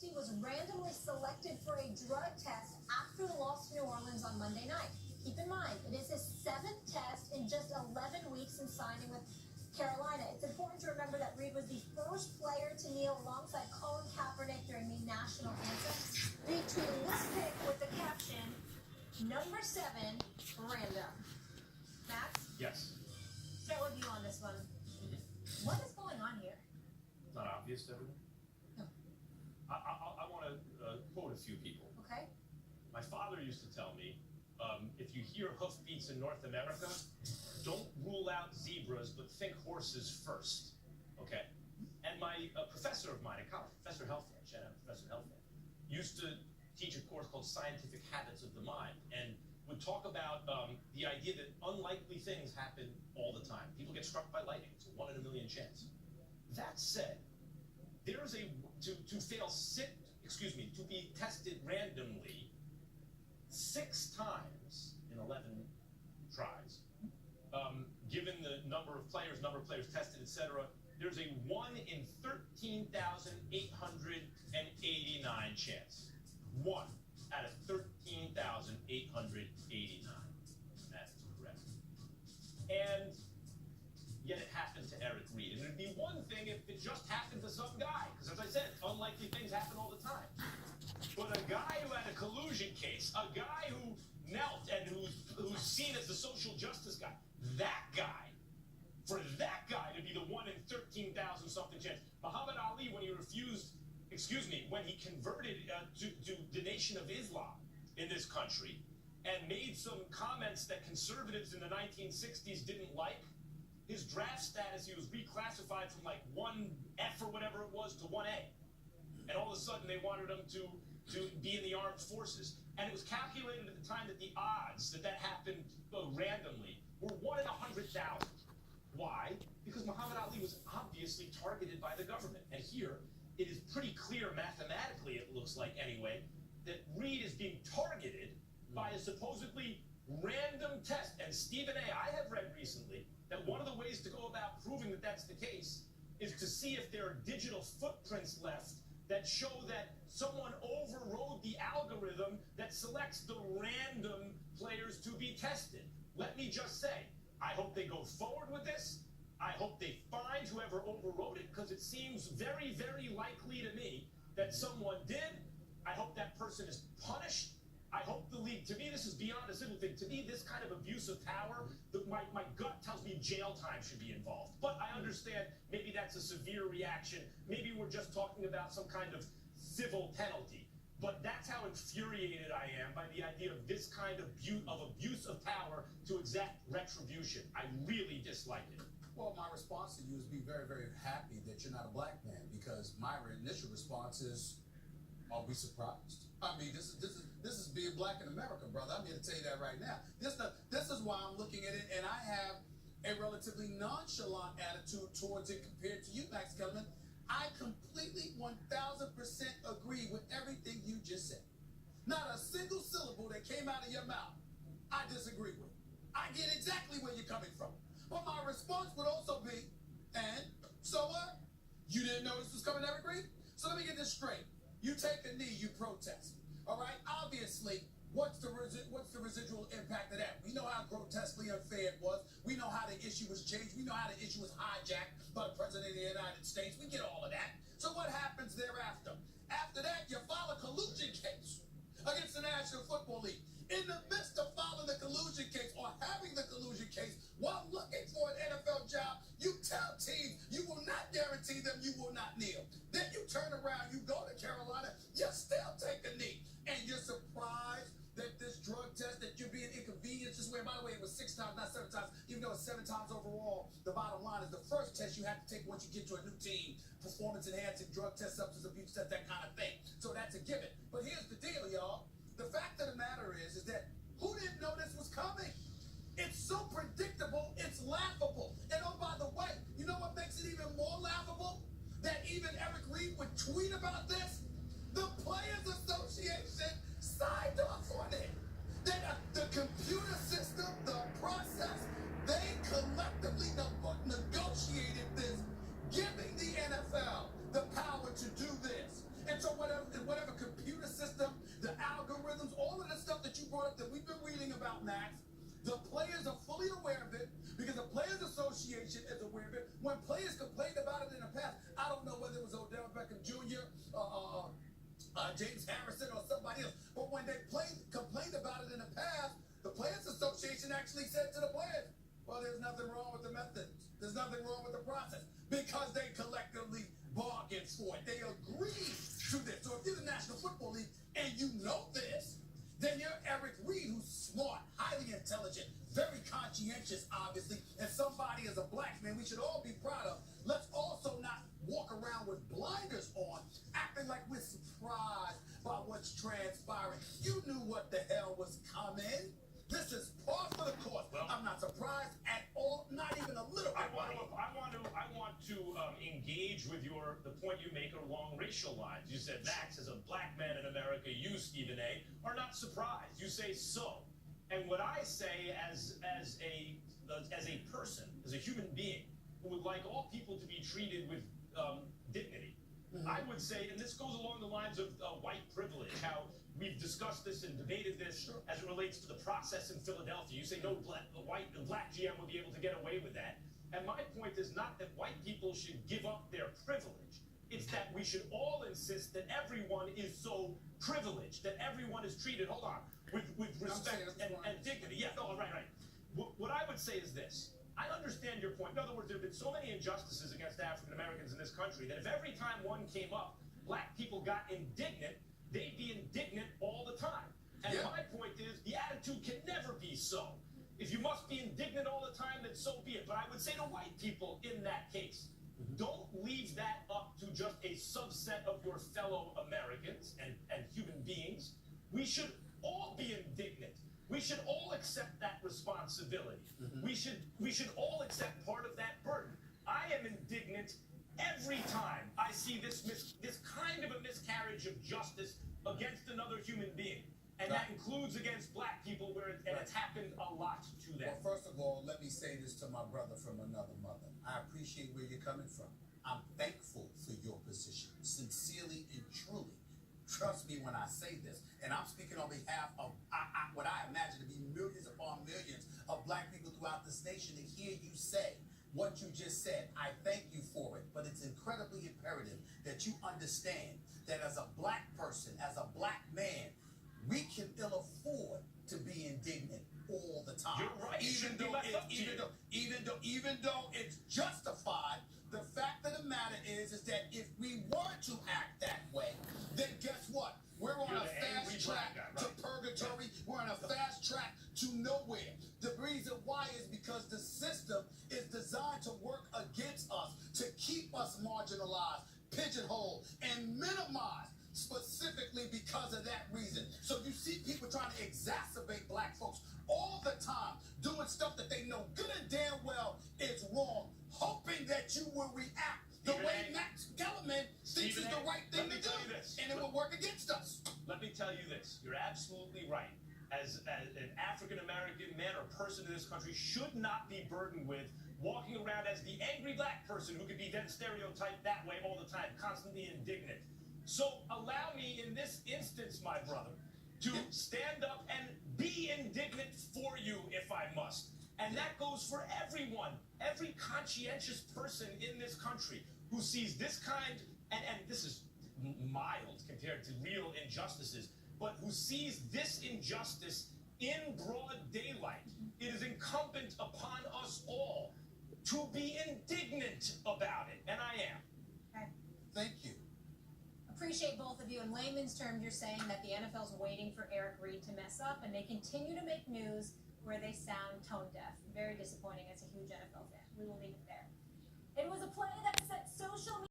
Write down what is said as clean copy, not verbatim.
He was randomly selected for a drug test after the loss to New Orleans on Monday night. Keep in mind, it is his 7th test in just 11 weeks since signing with Carolina. It's important to remember that Reid was the first player to kneel alongside Colin Kaepernick during the national anthem. Reid tweeting this pic with the caption, "Number 7, random." Max? Yes. Start with you on this one. What is going on here? Not obvious to everyone? No. I want to quote a few people. Okay. My father used to tell me, if you hear hoofbeats in North America, don't rule out zebras, but think horses first. Okay? And my professor of mine at college, Professor Helfand, shout out Professor Helfand, used to teach a course called Scientific Habits of the Mind, and would talk about the idea that unlikely things happen all the time. People get struck by lightning. It's a 1 in a million chance. That said, there is to be tested randomly 6 times in 11 tries, given the number of players tested, etc., there's a 1 in 13,889 chance. 1 out of 13,889. That's correct. And yet it happened to Eric Reid. And it'd be one thing if it just happened to some guy, because as I said, unlikely things happen all the time. But a guy who had a collusion case, a guy who knelt and who's seen as the social justice guy, for that guy to be the 1 in 13,000 something chance. Muhammad Ali, when he when he converted to the Nation of Islam in this country and made some comments that conservatives in the 1960s didn't like, his draft status, he was reclassified from like 1F or whatever it was to 1A. And all of a sudden they wanted him to be in the armed forces. And it was calculated at the time that the odds that happened randomly were 1 in 100,000. Why? Because Muhammad Ali was obviously targeted by the government. And here, it is pretty clear mathematically, it looks like anyway, that Reid is being targeted by a supposedly random test. And Stephen A., I have read recently that one of the ways to go about proving that that's the case is to see if there are digital footprints left that show that someone overrode the algorithm that selects the random players to be tested. Let me just say, I hope they go forward with this. I hope they find whoever overrode it, because it seems very, very likely to me that someone did. I hope that person is punished. I hope the league, to me, this is beyond a civil thing. To me, this kind of abuse of power, my gut tells me jail time should be involved. But I understand maybe that's a severe reaction. Maybe we're just talking about some kind of civil penalty. But that's how infuriated I am by the idea of this kind of abuse of power to exact retribution. I really dislike it. Well, my response to you is be very, very happy that you're not a black man, because my initial response is, are we surprised? I mean, this is being black in America, brother. I'm here to tell you that right now. This is why I'm looking at it, and I have a relatively nonchalant attitude towards it compared to you, Max Kellerman. I completely 1,000% agree with everything you just said. Not a single syllable that came out of your mouth I disagree with. I get exactly where you're coming from. But my response would also be, and so what? You didn't know this was coming, Eric Reid? So let me get this straight. You take a knee, you protest. All right? Obviously, what's the residual impact of that? We know how grotesquely unfair it was. We know how the issue was changed. We know how the issue was hijacked by the President of the United States. We get all of that. So what happens thereafter? After that, you file a collusion case against the National Football League. In the midst of filing the collusion case or having the collusion case while looking for an NFL job, you tell teams you will not guarantee them you will not kneel. Then you turn around, you go to Carolina, you still take a knee. And you're surprised that this drug test, that you're being inconvenienced this way. By the way, it was 6 times, not 7 times, even though it's 7 times overall. The bottom line is the first test you have to take once you get to a new team, performance-enhancing drug test, substance abuse test, that kind of thing. So that's a given. But here's the deal, y'all. The fact of the matter is that who didn't know this was coming? It's so predictable, it's laughable. And oh, by the way, you know what makes it even more laughable? That even Eric Reid would tweet about this? The Players Association signed off on it. That the computer system, the process, they collectively negotiated this, giving the NFL the power to do this. And so whatever stuff that you brought up that we've been reading about, Max, the players are fully aware of it because the Players Association is aware of it. When players complained about it in the past, I don't know whether it was Odell Beckham Jr., James Harrison, or somebody else, but when they complained about it in the past, the Players Association actually said to the players, well, there's nothing wrong with the methods. There's nothing wrong with the process because they collectively bargained for it. They agreed to this. So if you're the National Football League and you know this, then you're Eric Reid, who's smart, highly intelligent, very conscientious, obviously, and somebody as a black man we should all be proud of. Let's also not walk around with blinders on, acting like we're surprised by what's transpiring. You knew what the hell was coming. This is par for the course. Well, I'm not surprised at all, not even a little bit. I want to engage with the point you make along racial lines. You said Max, as a black man in America, you, Stephen A., are not surprised. You say so. And what I say as a person, as a human being, who would like all people to be treated with dignity, I would say, and this goes along the lines of white privilege, how we've discussed this and debated this as it relates to the process in Philadelphia. You say no black GM will be able to get away with that. And my point is not that white people should give up their privilege. It's that we should all insist that everyone is so privileged, that everyone is treated, with respect and dignity. Yeah, no, right. What I would say is this. I understand your point. In other words, there have been so many injustices against African Americans in this country that if every time one came up, black people got indignant, they'd be indignant all the time. And my point is, the attitude can never be so. If you must be indignant all the time, then so be it. But I would say to white people in that case, don't leave that up to just a subset of your fellow Americans and human beings. We should all be indignant. We should all accept that responsibility. We should all accept part of that burden. I am indignant every time I see this kind of a miscarriage of justice against another human being. And that includes against black people where it's happened a lot to them. Well, first of all, let me say this to my brother from another mother. I appreciate where you're coming from. I'm thankful for your position, sincerely and truly. Trust me when I say this. And I'm speaking on behalf of what I imagine to be millions upon millions of black people throughout this nation to hear you say what you just said. I thank you for it. But it's incredibly imperative that you understand that as a black person, as a black man, we can ill afford to be indignant all the time. You're right. Even though it's justified, the fact of the matter is that if we were to act that way, then guess what? We're on a fast track to purgatory. We're on a fast track to nowhere. The reason why is because the system is designed to work against us, to keep us marginalized, pigeonholed, and minimized. Specifically because of that reason. So you see people trying to exacerbate black folks all the time, doing stuff that they know good and damn well is wrong, hoping that you will react the way Max Kellerman thinks is the right thing to do, and it will work against us. Let me tell you this. You're absolutely right. As an African-American man or person in this country should not be burdened with walking around as the angry black person who could be then stereotyped that way all the time, constantly indignant. So allow me in this instance, my brother, to stand up and be indignant for you if I must. And that goes for everyone, every conscientious person in this country who sees this kind, and this is mild compared to real injustices, but who sees this injustice in broad daylight. It is incumbent upon us all to be indignant about it, and I am. Okay. Thank you. Appreciate both of you. In layman's terms, you're saying that the NFL's waiting for Eric Reid to mess up, and they continue to make news where they sound tone deaf. Very disappointing as a huge NFL fan. We will leave it there. It was a play that set social media.